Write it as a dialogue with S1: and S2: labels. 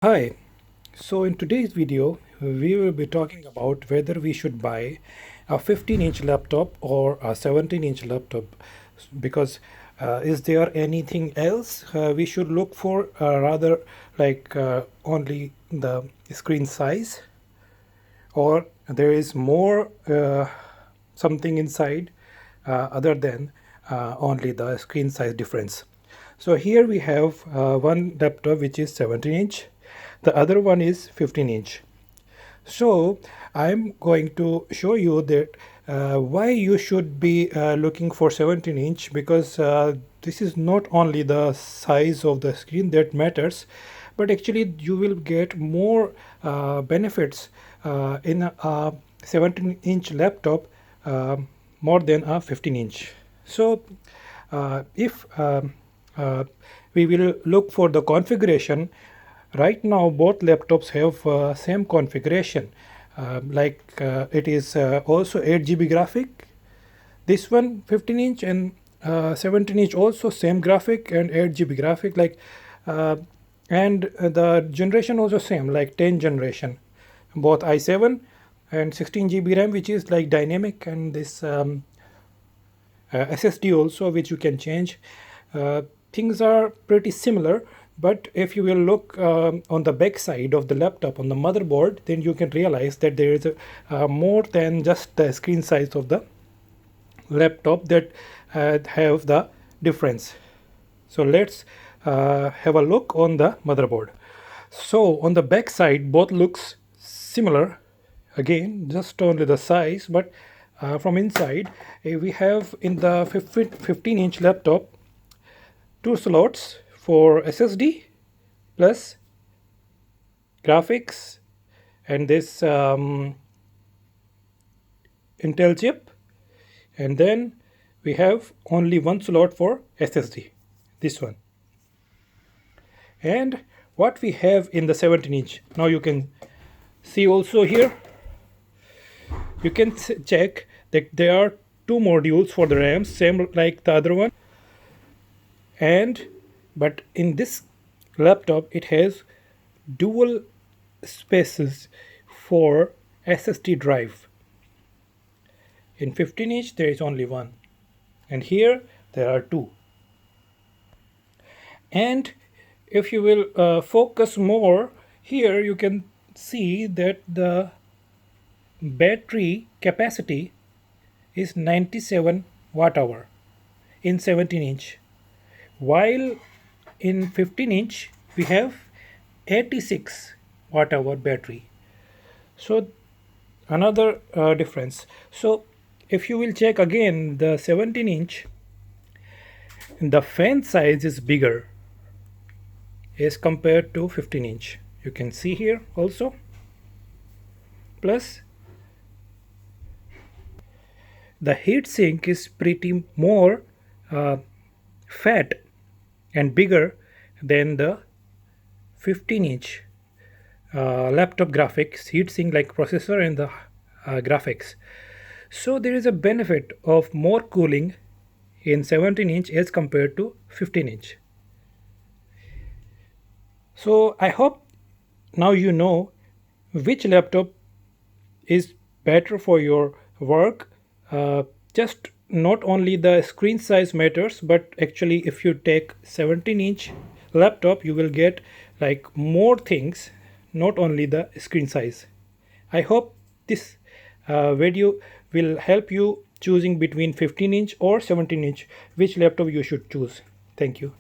S1: Hi, so in today's video, we will be talking about whether we should buy a 15-inch laptop or a 17-inch laptop because is there anything else we should look for rather like only the screen size, or there is more something inside other than only the screen size difference. So here we have one laptop which is 17 inch, the other one is 15 inch. So I'm going to show you that why you should be looking for 17 inch, because this is not only the size of the screen that matters, but actually you will get more benefits in a 17 inch laptop uh, more than a 15 inch. So if we will look for the configuration. Right now both laptops have same configuration, it is also 8 GB graphic. This one 15 inch and 17 inch also same graphic and 8 GB graphic, uh, and the generation also same, like 10 generation, both i7 and 16 GB RAM, which is like dynamic, and this SSD also, which you can change. Uh, Things are pretty similar, but if you will look on the back side of the laptop on the motherboard, then you can realize that there is more than just the screen size of the laptop that have the difference. So let's have a look on the motherboard. So on the back side both looks similar, again just only the size, but from inside we have in the 15-inch laptop two slots for SSD plus graphics and this Intel chip, and then we have only one slot for SSD, this one. And what we have in the 17 inch, now you can see also here, you can check that there are two modules for the RAM, same like the other one, and but in this laptop it has dual spaces for SSD drive. In 15 inch there is only one, and here there are two. And if you will focus more here, you can see that the battery capacity is 97 watt hour in 17 inch, while in 15 inch we have 86 watt hour battery. So another difference. So if you will check again the 17 inch, the fan size is bigger as compared to 15 inch. You can see here also. Plus the heatsink is pretty more uh, fat and bigger than the 15 inch laptop graphics heatsink, like processor and the graphics. So there is a benefit of more cooling in 17 inch as compared to 15 inch. So I hope now you know which laptop is better for your work. Just not only the screen size matters, but actually if you take 17 inch laptop you will get like more things, not only the screen size. I hope this video will help you choosing between 15 inch or 17 inch, which laptop you should choose. Thank you.